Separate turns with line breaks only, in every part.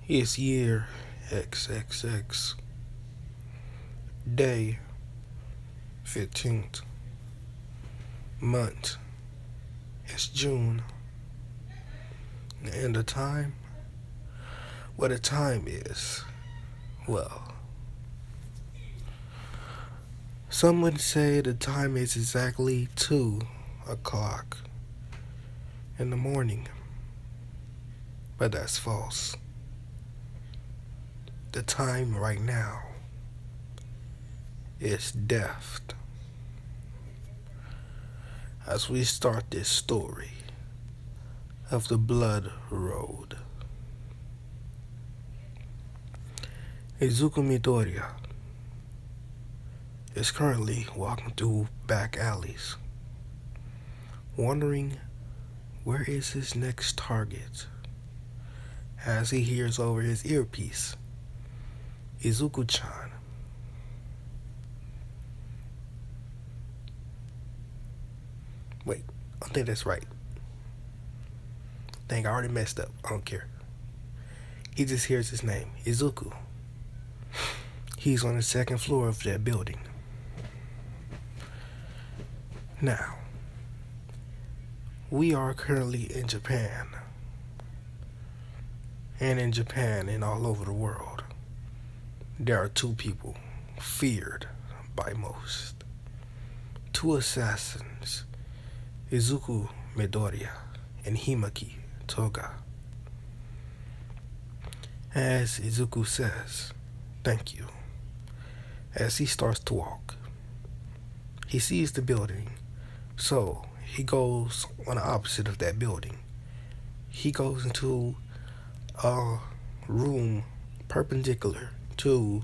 It's year XXX, day 15th, month it's June, and the time, what the time is, well, some would say the time is exactly 2 o'clock in the morning, but that's false. The time right now is death. As we start this story of the Blood Road, Izuku Midoriya is currently walking through back alleys, wondering where is his next target, as he hears over his earpiece, Izuku-chan. Wait, I think that's right. Dang, I already messed up. I don't care. He just hears his name, Izuku. He's on the second floor of that building. Now, we are currently in Japan. And in Japan and all over the world, there are two people feared by most. Two assassins, Izuku Midoriya and Himaki Toga. As Izuku says, "Thank you." As he starts to walk, he sees the building, so he goes on the opposite of that building. He goes into a room perpendicular to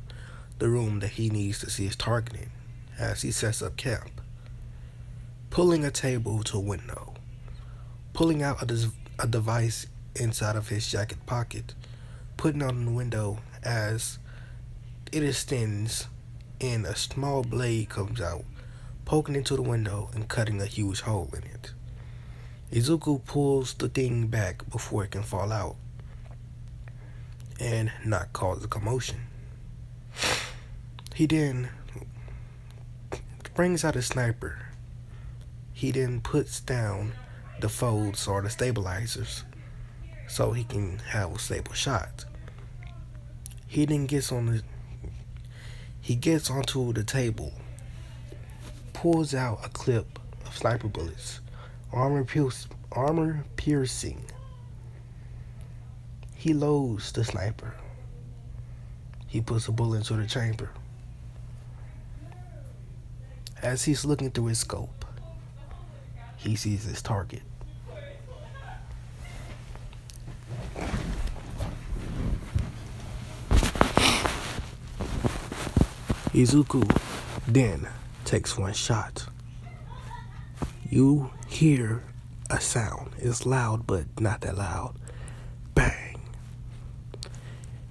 the room that he needs to see his target in, as he sets up camp, pulling a table to a window, pulling out a device inside of his jacket pocket, putting on the window as it extends and a small blade comes out, poking into the window and cutting a huge hole in it. Izuku pulls the thing back before it can fall out and not cause a commotion. He then brings out a sniper. He then puts down the folds or the stabilizers so he can have a stable shot. He then gets onto the table, pulls out a clip of sniper bullets, armor piercing. He loads the sniper. He puts a bullet into the chamber. As he's looking through his scope, he sees his target. Izuku then takes one shot. You hear a sound. It's loud, but not that loud. Bang.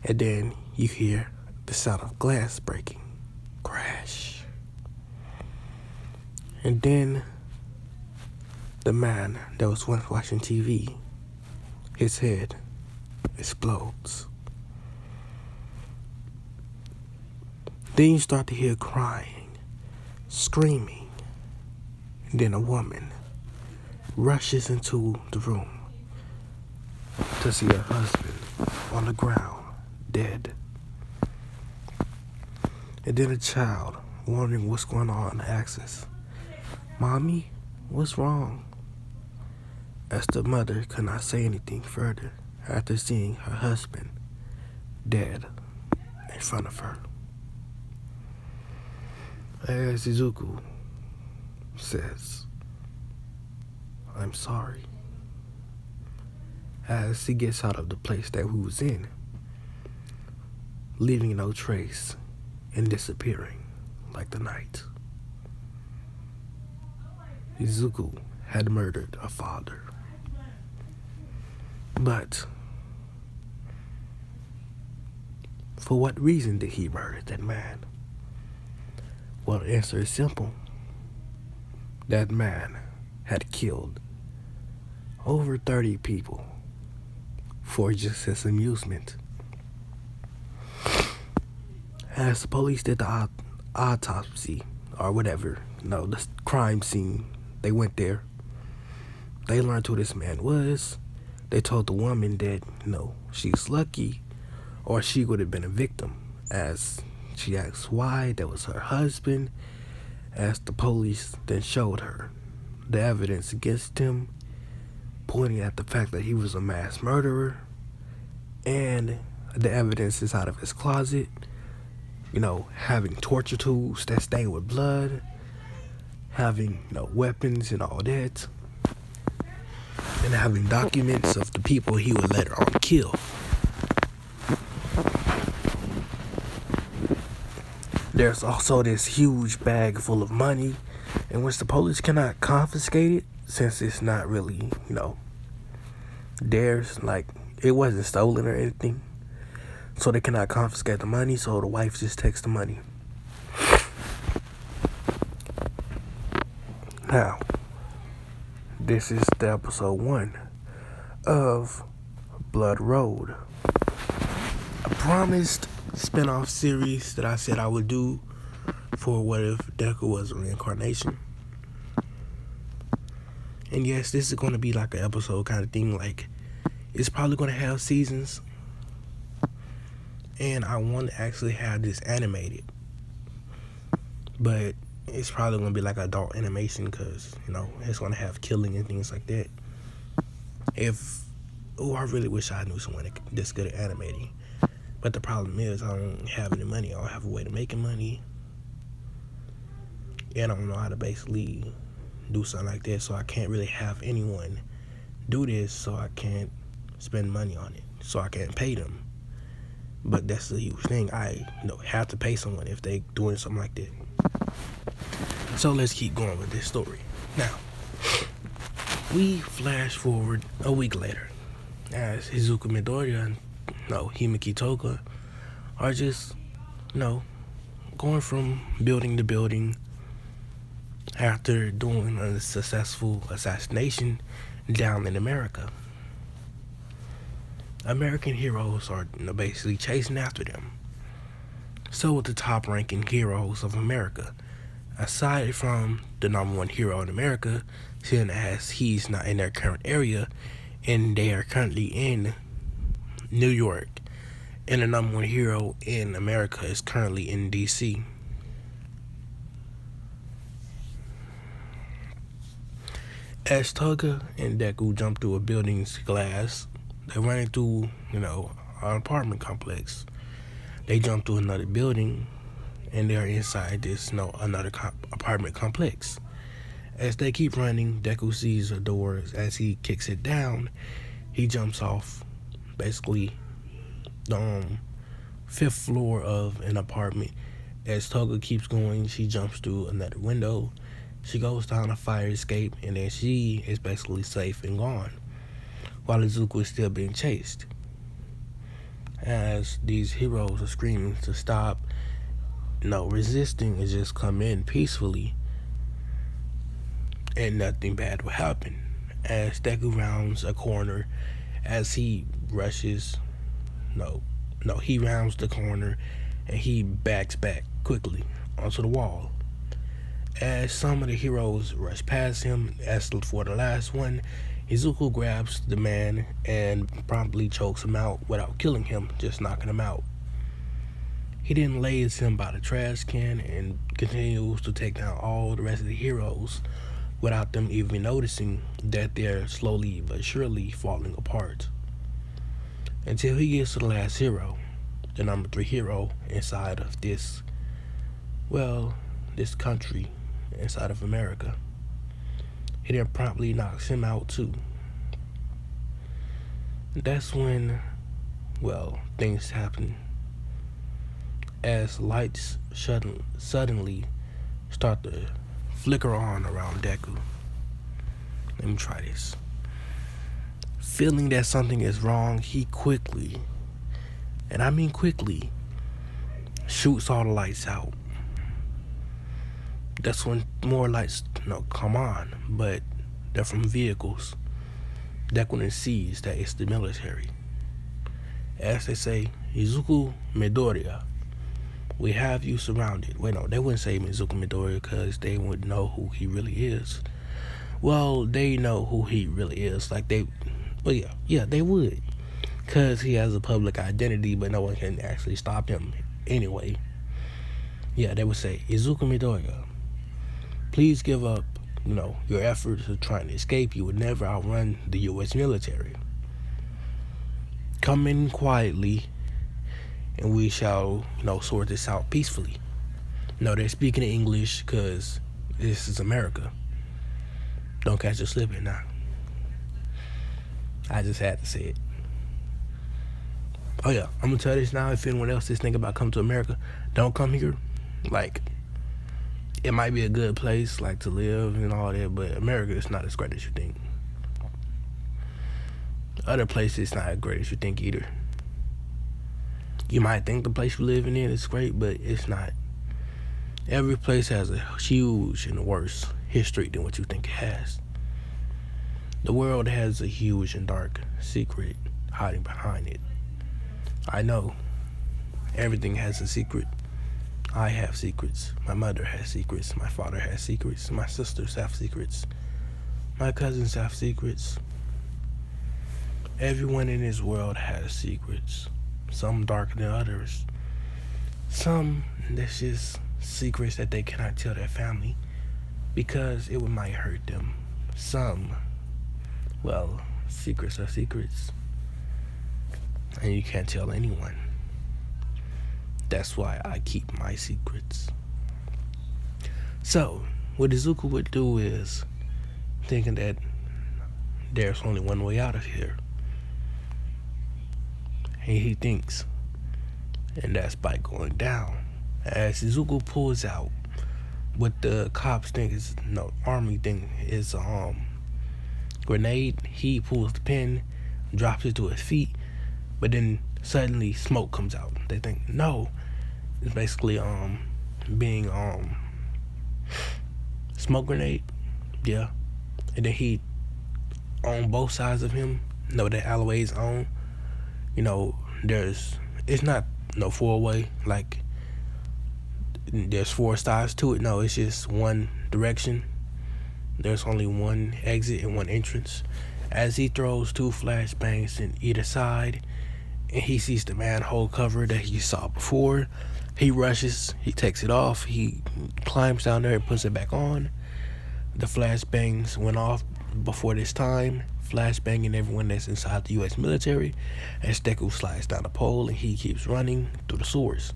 And then you hear the sound of glass breaking. Crash. And then the man that was once watching TV, his head explodes. Then you start to hear crying, screaming, and then a woman rushes into the room to see her husband on the ground, dead. And then a child, wondering what's going on, asks, "Mommy, what's wrong?" As the mother could not say anything further after seeing her husband dead in front of her. As Izuku says, "I'm sorry," as he gets out of the place that he was in, leaving no trace and disappearing like the night. Izuku had murdered a father. But for what reason did he murder that man? Well, the answer is simple. That man had killed over 30 people for just his amusement. As the police did the autopsy or whatever, the crime scene, they went there. They learned who this man was. They told the woman that, she's lucky or she would have been a victim. As she asked why, that was her husband. As the police then showed her the evidence against him, pointing at the fact that he was a mass murderer, and the evidence is out of his closet, having torture tools that stain with blood, having weapons and all that, and having documents of the people he would later on kill. There's also this huge bag full of money, in which the police cannot confiscate it since it's not really, theirs. Like, it wasn't stolen or anything. So they cannot confiscate the money, so the wife just takes the money. Now, this is the episode 1 of Blood Road. A promised spin-off series that I said I would do for What If Deku Was a Reincarnation. And yes, this is going to be like an episode kind of thing. Like, it's probably going to have seasons. And I want to actually have this animated. But it's probably going to be like adult animation because, it's going to have killing and things like that. I really wish I knew someone that's good at animating. But the problem is I don't have any money. I don't have a way to make money. And I don't know how to basically do something like that. So I can't really have anyone do this. So I can't spend money on it. So I can't pay them. But that's the huge thing. I have to pay someone if they doing something like that. So let's keep going with this story. Now, we flash forward a week later. As Izuku Midoriya and Himeki Toga are just, going from building to building after doing a successful assassination down in America. American heroes are basically chasing after them. So with the top-ranking heroes of America, aside from the number one hero in America, seeing as he's not in their current area, and they are currently in New York, and the number one hero in America is currently in DC. As Toga and Deku jump through a building's glass, they're running through, an apartment complex. They jump through another building, and they're inside this, another apartment complex. As they keep running, Deku sees a door. As he kicks it down, he jumps off, basically, the 5th floor of an apartment. As Toga keeps going, she jumps through another window. She goes down a fire escape, and then she is basically safe and gone, while Izuku is still being chased. As these heroes are screaming to stop, resisting and just come in peacefully, and nothing bad will happen. As Deku rounds a corner, as he rushes, he rounds the corner, and he backs back quickly onto the wall. As some of the heroes rush past him, as for the last one, Izuku grabs the man and promptly chokes him out without killing him, just knocking him out. He then lays him by the trash can and continues to take down all the rest of the heroes without them even noticing that they're slowly but surely falling apart. Until he gets to the last hero, the number 3 hero inside of this country, inside of America. He then promptly knocks him out too. That's when, things happen. As lights suddenly start to flicker on around Deku. Let me try this. Feeling that something is wrong, he quickly, and I mean quickly, shoots all the lights out. That's when more lights come on, but they're from vehicles. Deku then sees that it's the military. As they say, Izuku Midoriya, we have you surrounded. Wait, no, they wouldn't say Mizuki Midoriya because they would know who he really is. Well, they know who he really is. Like, well, yeah, they would. Because he has a public identity, but no one can actually stop him anyway. Yeah, they would say, Izuku Midoriya, please give up, your efforts of trying to escape. You would never outrun the U.S. military. Come in quietly, and we shall, sort this out peacefully. No, they're speaking English because this is America. Don't catch you slipping now. I just had to say it. Oh yeah, I'm gonna tell this now. If anyone else is thinking about coming to America, don't come here. Like, it might be a good place, like, to live and all that, but America is not as great as you think. Other places not as great as you think either. You might think the place you're living in is great, but it's not. Every place has a huge and worse history than what you think it has. The world has a huge and dark secret hiding behind it. I know. Everything has a secret. I have secrets. My mother has secrets. My father has secrets. My sisters have secrets. My cousins have secrets. Everyone in this world has secrets. Some darker than others. Some that's just secrets that they cannot tell their family because it might hurt them. Some, well, secrets are secrets. And you can't tell anyone. That's why I keep my secrets. So, what Izuku would do is thinking that there's only one way out of here. And he thinks, and that's by going down. As Izuku pulls out what the cops think is, army thing is grenade, he pulls the pin, drops it to his feet, but then suddenly smoke comes out. They think, no, it's basically being smoke grenade. Yeah. And then he on both sides of him, that Alloway's on, it's not no four-way, like there's four sides to it. No, it's just one direction. There's only one exit and one entrance. As he throws two flashbangs in either side, and he sees the manhole cover that he saw before, he rushes, he takes it off, he climbs down there and puts it back on. The flashbangs went off before this time, flashbanging everyone that's inside the U.S. military, as Deku slides down the pole and he keeps running through the sewers.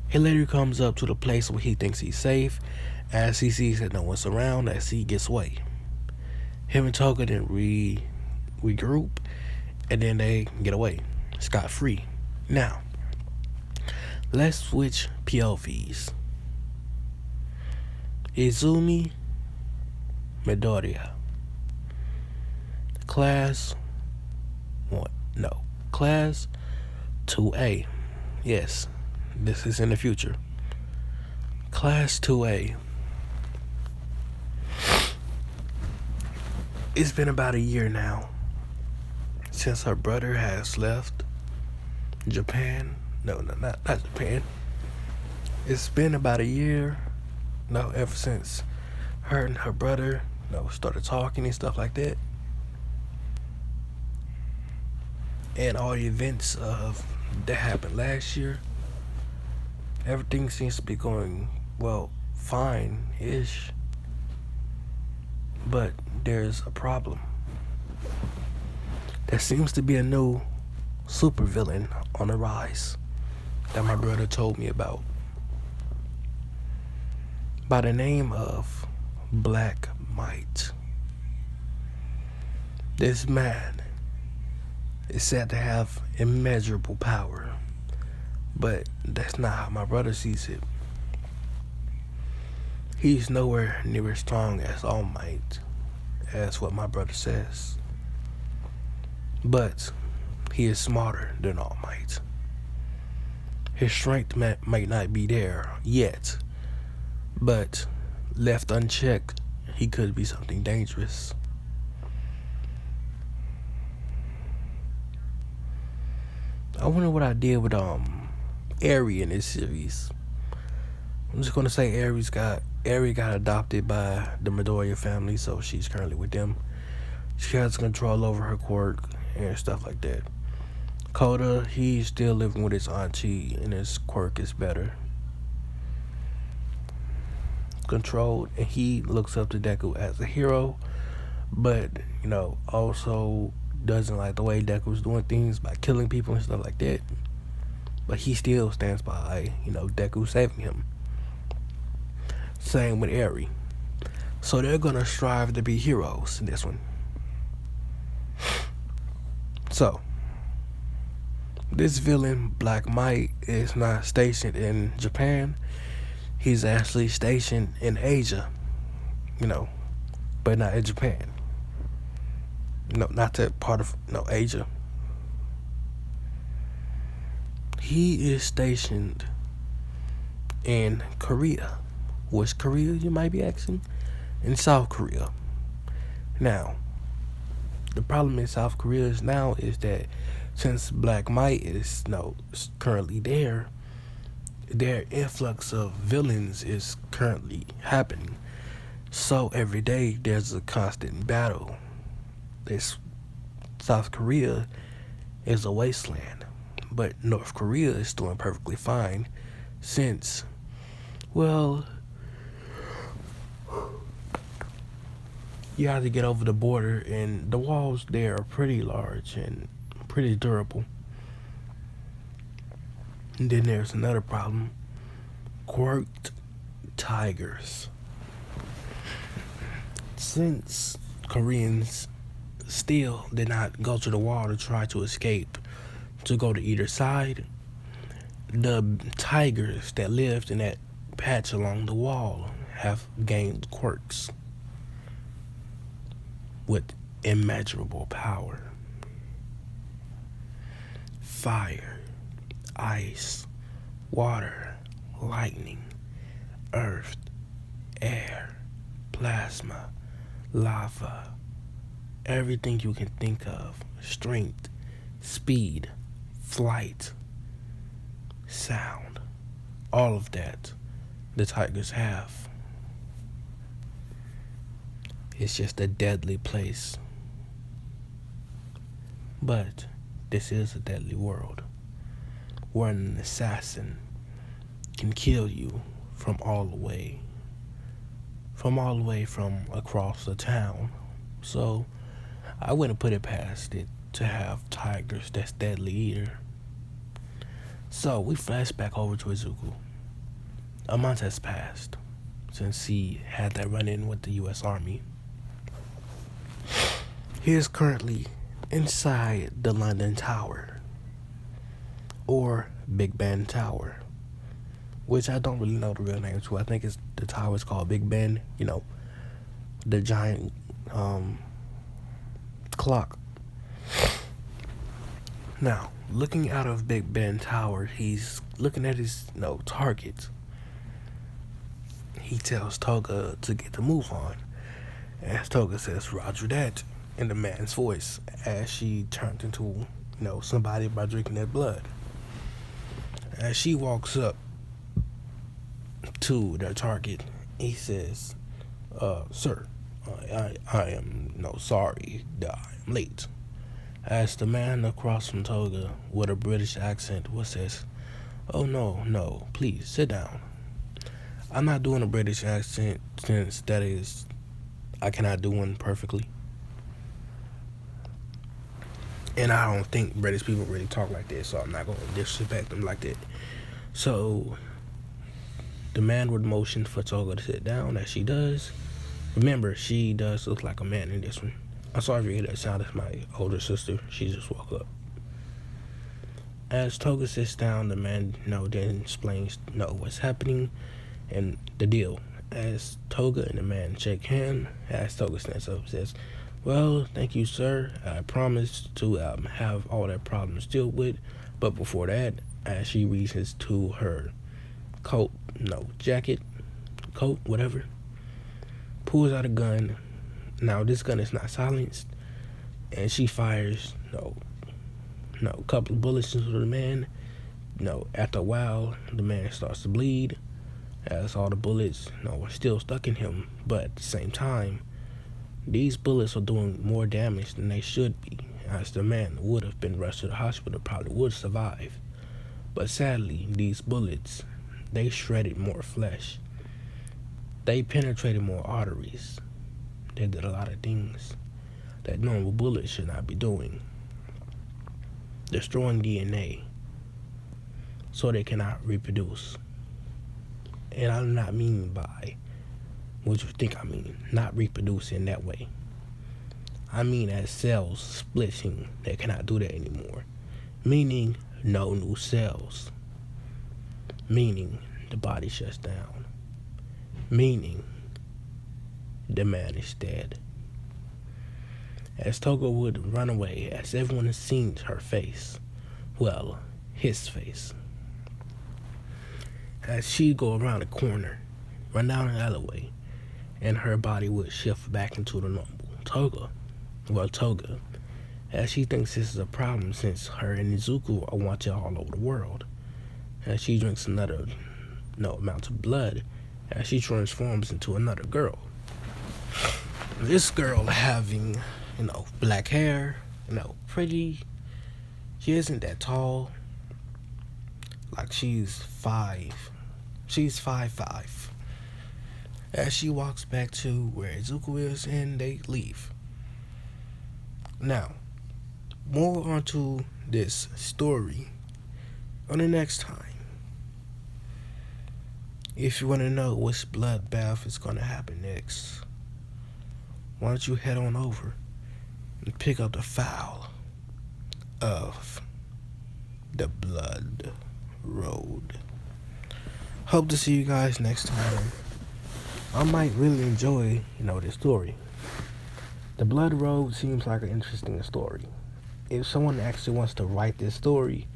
He later comes up to the place where he thinks he's safe, as he sees that no one's around, as he gets away. Him and Toga then regroup, and then they get away scot-free. Now, let's switch POVs. Izumi Midoriya. Class 2A. Yes, this is in the future. Class 2A. It's been about a year now since her brother has left Japan. No, not Japan. It's been about a year, ever since her and her brother, started talking and stuff like that. And all the events that happened last year, everything seems to be going, fine-ish. But there's a problem. There seems to be a new supervillain on the rise that my brother told me about, by the name of Black Might. This man is said to have immeasurable power, but that's not how my brother sees it. He's nowhere near as strong as All Might, as what my brother says. But he is smarter than All Might. His strength might not be there yet, but left unchecked, he could be something dangerous. I wonder what I did with Eri in this series. I'm just gonna say Eri got adopted by the Midoriya family, so she's currently with them. She has control over her quirk and stuff like that. Koda, he's still living with his auntie, and his quirk is better controlled, and he looks up to Deku as a hero, but also doesn't like the way Deku's doing things by killing people and stuff like that. But he still stands by, Deku saving him. Same with Eri. So they're gonna strive to be heroes in this one. So this villain, Black Might, is not stationed in Japan. He's actually stationed in Asia, but not in Japan. Not that part of Asia. He is stationed in Korea. Which Korea, you might be asking? In South Korea. Now, the problem in South Korea is that since Black Might is currently there, their influx of villains is currently happening. So every day there's a constant battle. This South Korea is a wasteland, but North Korea is doing perfectly fine since, you have to get over the border, and the walls there are pretty large and pretty durable. And then there's another problem: quirked tigers. Since Koreans still did not go to the wall to try to escape to go to either side, the tigers that lived in that patch along the wall have gained quirks with immeasurable power. Fire, ice, water, lightning, earth, air, plasma, lava, everything you can think of. Strength, speed, flight, sound, all of that the tigers have. It's just a deadly place. But this is a deadly world where an assassin can kill you from all the way from across the town. So I wouldn't put it past it to have tigers that's deadly either. So we flash back over to Izuku. A month has passed since he had that run-in with the U.S. Army. He is currently inside the London Tower, or Big Ben Tower, which I don't really know the real name to. I think the tower is called Big Ben, the giant clock. Now, looking out of Big Ben Tower, he's looking at his target. He tells Toga to get the move on, as Toga says, "Roger that," in the man's voice, as she turned into somebody by drinking their blood. As she walks up to their target, he says, "Sir, I am sorry that I'm late." As the man across from Toga with a British accent says, "Oh no, please sit down." I'm not doing a British accent since I cannot do one perfectly. And I don't think British people really talk like that, so I'm not going to disrespect them like that. So the man would motion for Toga to sit down, as she does. Remember, she does look like a man in this one. I'm sorry if you hear that sound. It's my older sister. She just woke up. As Toga sits down, the man then explains what's happening and the deal. As Toga and the man shake hands, as Toga stands up and says, "Well, thank you, sir. I promise to have all that problems dealt with. But before that," as she reaches to her coat, jacket, coat, whatever, pulls out a gun. Now, this gun is not silenced, and she fires, a couple of bullets into the man,
After a while, the man starts to bleed as all the bullets, are still stuck in him. But at the same time, these bullets are doing more damage than they should be, as the man would have been rushed to the hospital, probably would survive. But sadly, these bullets, they shredded more flesh. They penetrated more arteries. They did a lot of things that normal bullets should not be doing. Destroying DNA so they cannot reproduce. And I do not mean by what you think I mean, not reproduce in that way. I mean as cells splitting, they cannot do that anymore. Meaning no new cells. Meaning the body shuts down. Meaning the man is dead. As Togo would run away, as everyone has seen her face, well, his face, as she'd go around the corner, run down an alleyway, and her body would shift back into the normal Toga, as she thinks this is a problem since her and Izuku are wanted all over the world. As she drinks another amount of blood, as she transforms into another girl. This girl having, black hair, pretty. She isn't that tall. Like she's 5'5". As she walks back to where Izuku is and they leave. Now, more onto this story on the next time. If you want to know which bloodbath is going to happen next, why don't you head on over and pick up the file of the Blood Road. Hope to see you guys next time. I might really enjoy, this story. The Blood Road seems like an interesting story. If someone actually wants to write this story,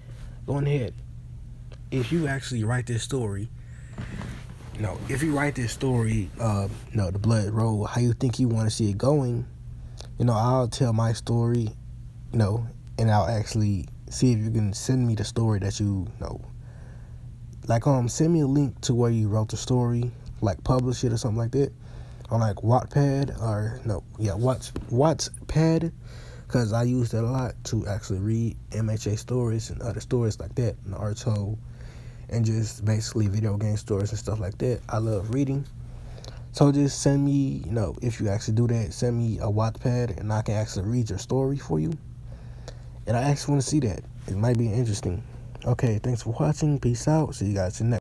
go ahead. If you actually write this story, the Blood Road, how you think you want to see it going, I'll tell my story, and I'll actually see if you can send me the story that you know. Like, send me a link to where you wrote the story, like publish it or something like that, on like Wattpad Wattpad, because I use that a lot to actually read MHA stories and other stories like that, Naruto, and just basically video game stories and stuff like that. I love reading. So just send me, if you actually do that, send me a Wattpad and I can actually read your story for you. And I actually want to see that. It might be interesting. Okay, thanks for watching. Peace out. See you guys in the next.